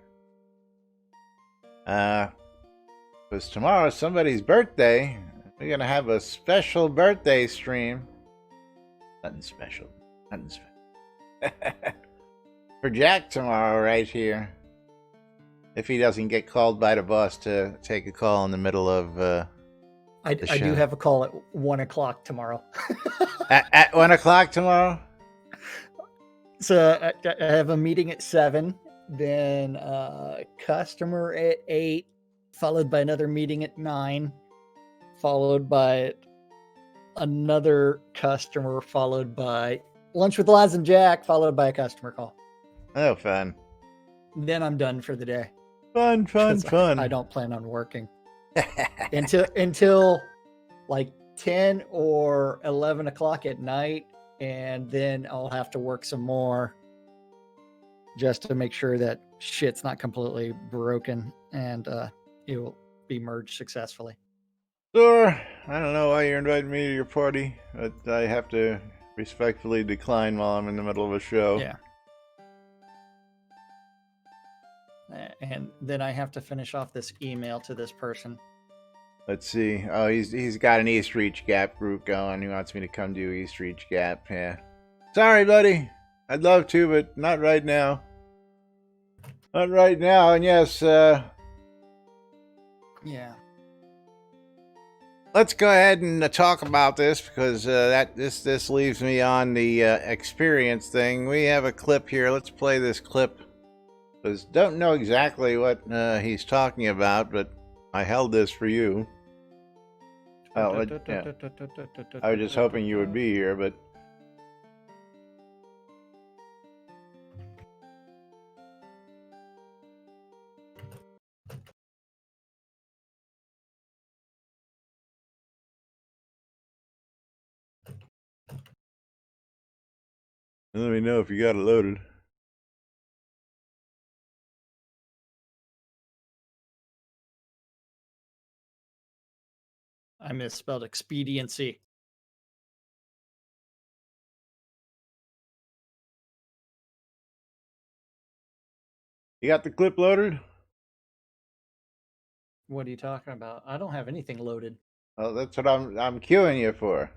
Because tomorrow is somebody's birthday. We're gonna have a special birthday stream. Nothing special. For Jack tomorrow, right here. If he doesn't get called by the boss to take a call in the middle of I do have a call at 1 o'clock tomorrow. at 1 o'clock tomorrow? So I have a meeting at 7, then customer at 8, followed by another meeting at 9, followed by another customer, followed by lunch with Laz and Jack, followed by a customer call. Oh, fun. Then I'm done for the day. Fun. I don't plan on working until like 10 or 11 o'clock at night, and then I'll have to work some more just to make sure that shit's not completely broken and it will be merged successfully. Sure. I don't know why you're inviting me to your party, but I have to respectfully decline while I'm in the middle of a show. Yeah. And then I have to finish off this email to this person. Let's see. Oh, he's got an East Reach Gap group going. He wants me to come do East Reach Gap. Yeah. Sorry, buddy. I'd love to, but not right now. Not right now. And yes, Yeah. let's go ahead and talk about this because this leaves me on the experience thing. We have a clip here. Let's play this clip. Because don't know exactly what he's talking about, but I held this for you. Oh, yeah. I was just hoping you would be here, but let me know if you got it loaded. I misspelled expediency. You got the clip loaded? What are you talking about? I don't have anything loaded. Oh, that's what I'm queuing you for.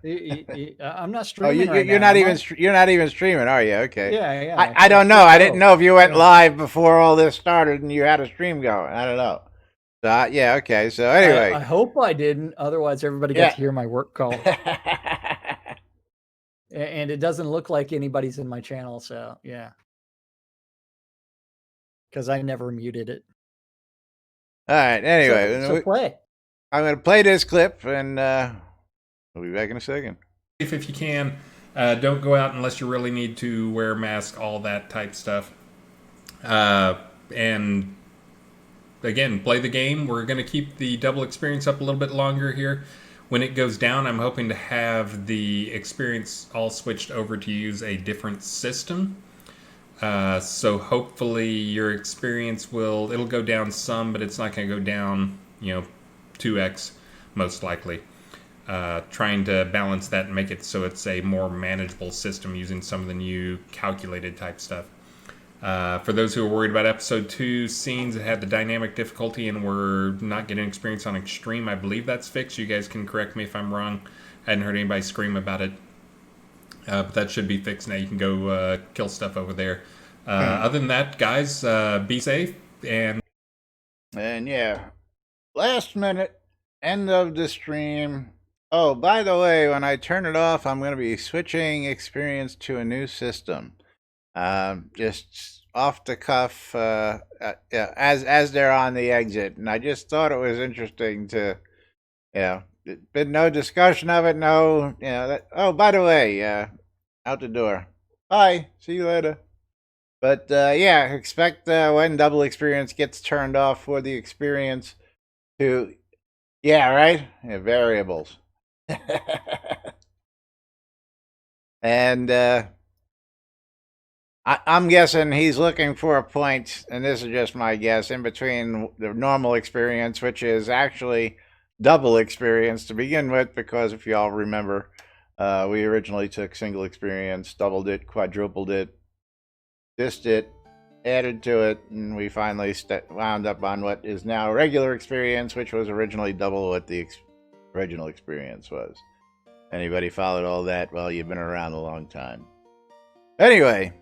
I'm not Oh, streaming right you're now. not even you're not even streaming, are you? Okay. Yeah. I don't know. I didn't know if you went live before all this started and you had a stream going. I don't know. So yeah, okay. So anyway, I hope I didn't. Otherwise, everybody got to hear my work call. And it doesn't look like anybody's in my channel, so yeah. Because I never muted it. All right. Anyway, So play. I'm going to play this clip, and we'll be back in a second. If you can, don't go out unless you really need to, wear a mask, all that type stuff. And again, play the game. We're going to keep the double experience up a little bit longer here. When it goes down, I'm hoping to have the experience all switched over to use a different system. So hopefully your experience it'll go down some, but it's not going to go down, 2x most likely. Trying to balance that and make it so it's a more manageable system using some of the new calculated type stuff. For those who are worried about episode 2 scenes that had the dynamic difficulty and were not getting experience on extreme, I believe that's fixed. You guys can correct me if I'm wrong. I hadn't heard anybody scream about it. But that should be fixed now. You can go kill stuff over there. Other than that, guys, be safe. And yeah, last minute, end of the stream. Oh, by the way, when I turn it off, I'm going to be switching experience to a new system. Just off the cuff, as they're on the exit. And I just thought it was interesting to, been no discussion of it. No, oh, by the way, out the door. Bye. See you later. But, expect when double experience gets turned off for the experience to, variables. And I'm guessing he's looking for a point, and this is just my guess, in between the normal experience, which is actually double experience to begin with, because if y'all remember, we originally took single experience, doubled it, quadrupled it, dissed it, added to it, and we finally wound up on what is now regular experience, which was originally double what the original experience was. Anybody followed all that? Well, you've been around a long time. Anyway,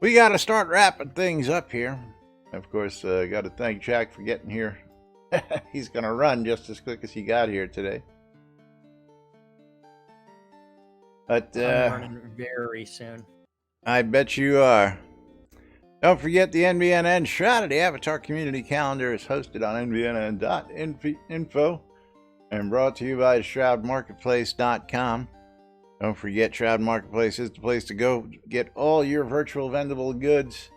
we got to start wrapping things up here. Of course, got to thank Jack for getting here. He's going to run just as quick as he got here today. But I'm running very soon. I bet you are. Don't forget the NBNN Shroud of the Avatar Community Calendar is hosted on NBNN.info and brought to you by ShroudMarketplace.com. Don't forget, Shroud Marketplace is the place to go get all your virtual vendable goods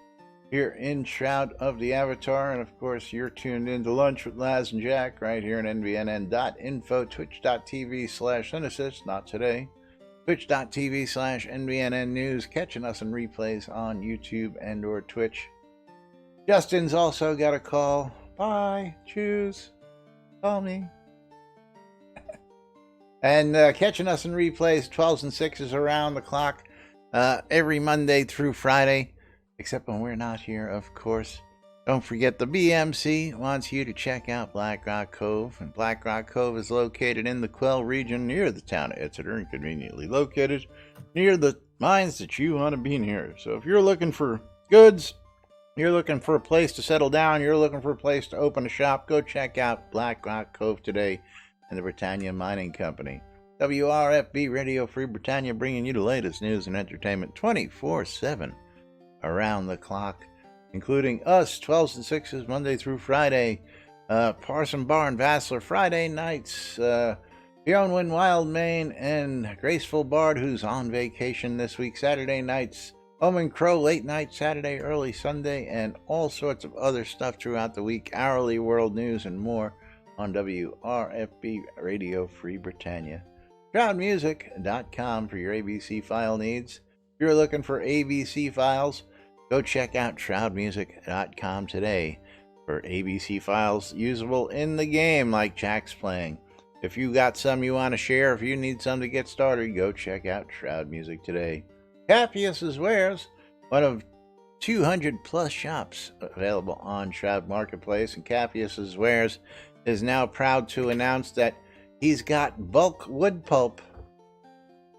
here in Shroud of the Avatar. And of course, you're tuned in to Lunch with Laz and Jack right here in NBNN.info, twitch.tv/Synesis, not today, twitch.tv/NBNN News, catching us in replays on YouTube and or Twitch. Justin's also got a call. Bye. Choose. Call me. And catching us in replays, 12s and 6s around the clock, every Monday through Friday, except when we're not here, of course. Don't forget, the BMC wants you to check out Black Rock Cove, and Black Rock Cove is located in the Quell region near the town of Exeter, and conveniently located near the mines that you want to be near. So if you're looking for goods, you're looking for a place to settle down, you're looking for a place to open a shop, go check out Black Rock Cove today and the Britannia Mining Company. WRFB Radio Free Britannia, bringing you the latest news and entertainment 24/7 around the clock, including us, 12s and 6s, Monday through Friday, Parson Bar and Vassler Friday nights, Bjornwyn Wildmane and Graceful Bard, who's on vacation this week, Saturday nights, Omen Crow late night Saturday, early Sunday, and all sorts of other stuff throughout the week, hourly world news and more on WRFB Radio Free Britannia. ShroudMusic.com for your ABC file needs. If you're looking for ABC files, go check out ShroudMusic.com today for ABC files usable in the game like Jack's playing. If you got some you want to share, if you need some to get started, go check out Shroud Music today. Cappius's Wares, one of 200 plus shops available on Shroud Marketplace, and Cappius's Wares is now proud to announce that he's got bulk wood pulp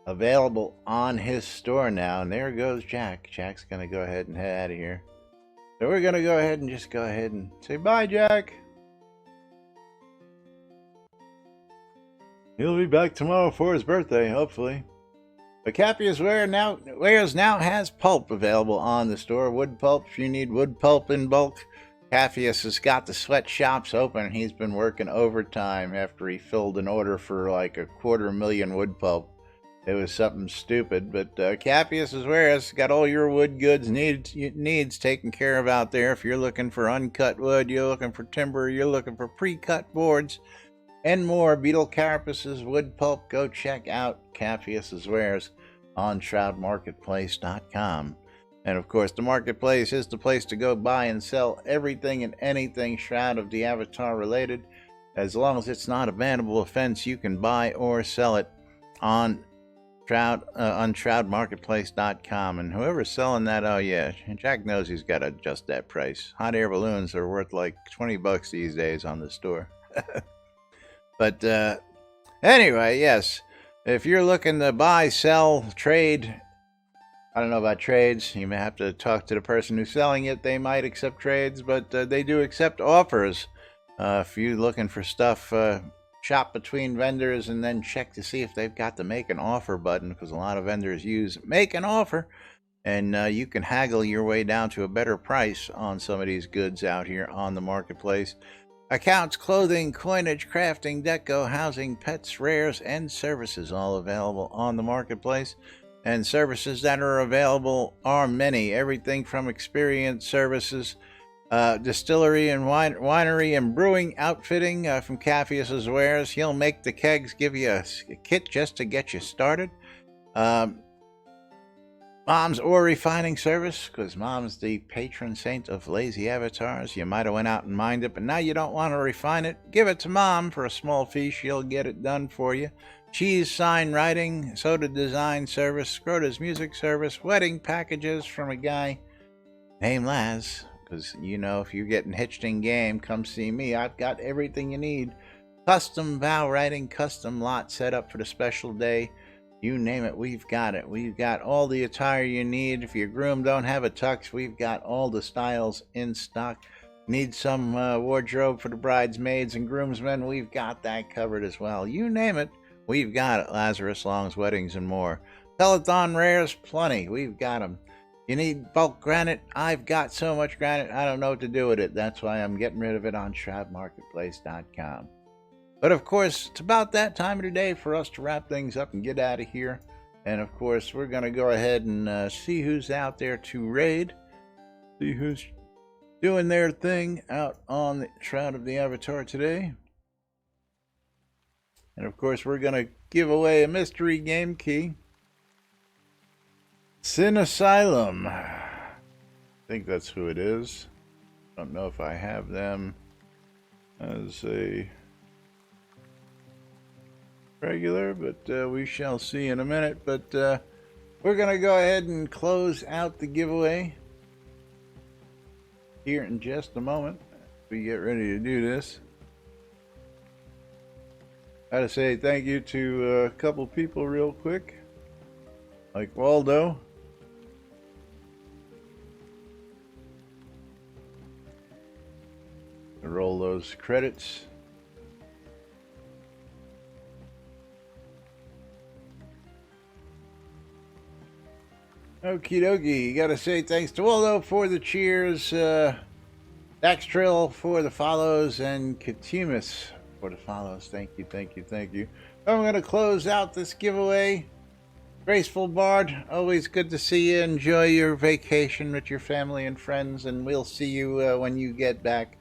available on his store now. And there goes Jack. Jack's going to go ahead and head out of here. So we're going to go ahead and say bye, Jack. He'll be back tomorrow for his birthday, hopefully. But Cappius Wares now has pulp available on the store. Wood pulp, if you need wood pulp in bulk. Cappius has got the sweatshops open. He's been working overtime after he filled an order for like 250,000 wood pulp. It was something stupid, but Cappius's Wares got all your wood goods needs taken care of out there. If you're looking for uncut wood, you're looking for timber, you're looking for pre-cut boards, and more, Beetle Carapus's wood pulp, go check out Cappius's Wares on ShroudMarketplace.com. And of course, the marketplace is the place to go buy and sell everything and anything Shroud of the Avatar related. As long as it's not a bannable offense, you can buy or sell it on ShroudMarketplace.com. And whoever's selling that, oh yeah, Jack knows he's got to adjust that price. Hot air balloons are worth like $20 these days on the store. But anyway, yes, if you're looking to buy, sell, trade, I don't know about trades. You may have to talk to the person who's selling it. They might accept trades, but they do accept offers. If you're looking for stuff, shop between vendors and then check to see if they've got the make an offer button, because a lot of vendors use make an offer, and you can haggle your way down to a better price on some of these goods out here on the marketplace. Accounts, clothing, coinage, crafting, deco, housing, pets, rares, and services all available on the marketplace. And services that are available are many. Everything from experience services, distillery and winery and brewing outfitting from Cappius's Wares. He'll make the kegs, give you a kit just to get you started. Mom's ore refining service, because Mom's the patron saint of lazy avatars. You might have went out and mined it, but now you don't want to refine it. Give it to Mom for a small fee. She'll get it done for you. Cheese sign writing, soda design service, Scrota's music service, wedding packages from a guy named Laz. Because, you know, if you're getting hitched in game, come see me. I've got everything you need. Custom vow writing, custom lot set up for the special day. You name it, we've got it. We've got all the attire you need. If your groom don't have a tux, we've got all the styles in stock. Need some wardrobe for the bridesmaids and groomsmen, we've got that covered as well. You name it, we've got it. Lazarus Long's Weddings and more. Telethon rares, plenty. We've got them. You need bulk granite? I've got so much granite, I don't know what to do with it. That's why I'm getting rid of it on shroudmarketplace.com. But of course, it's about that time of the day for us to wrap things up and get out of here. And of course, we're going to go ahead and see who's out there to raid. See who's doing their thing out on the Shroud of the Avatar today. And of course, we're going to give away a mystery game key. Sin Asylum. I think that's who it is. I don't know if I have them as a regular, but we shall see in a minute. But we're going to go ahead and close out the giveaway here in just a moment. We get ready to do this. I gotta say thank you to a couple people real quick, like Waldo. Roll those credits. Okie dokie. Gotta say thanks to Waldo for the cheers, Dax Trill for the follows, and Katimus for the follows. Thank you, thank you, thank you. I'm gonna close out this giveaway. Graceful Bard, always good to see you. Enjoy your vacation with your family and friends, and we'll see you when you get back.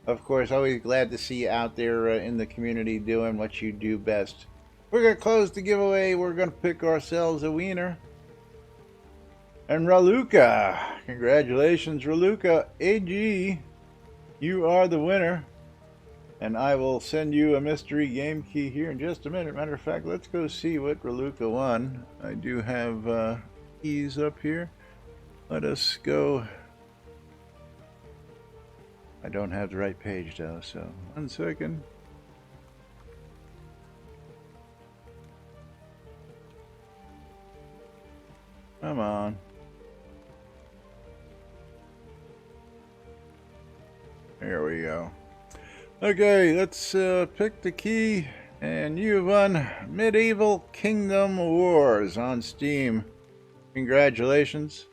Of course, always glad to see you out there in the community doing what you do best. We're gonna close the giveaway. We're gonna pick ourselves a wiener. And Raluca, congratulations, Raluca AG, you are the winner. And I will send you a mystery game key here in just a minute. Matter of fact, let's go see what Raluca won. I do have keys up here. Let us go. I don't have the right page though, so 1 second. Come on. There we go. Okay, let's pick the key, and you've won Medieval Kingdom Wars on Steam. Congratulations.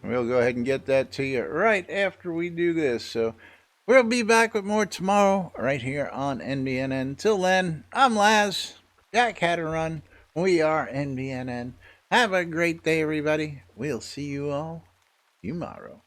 We'll go ahead and get that to you right after we do this. So we'll be back with more tomorrow right here on NBNN. Till then, I'm Laz. Jack had a run. We are NBNN. Have a great day, everybody. We'll see you all tomorrow.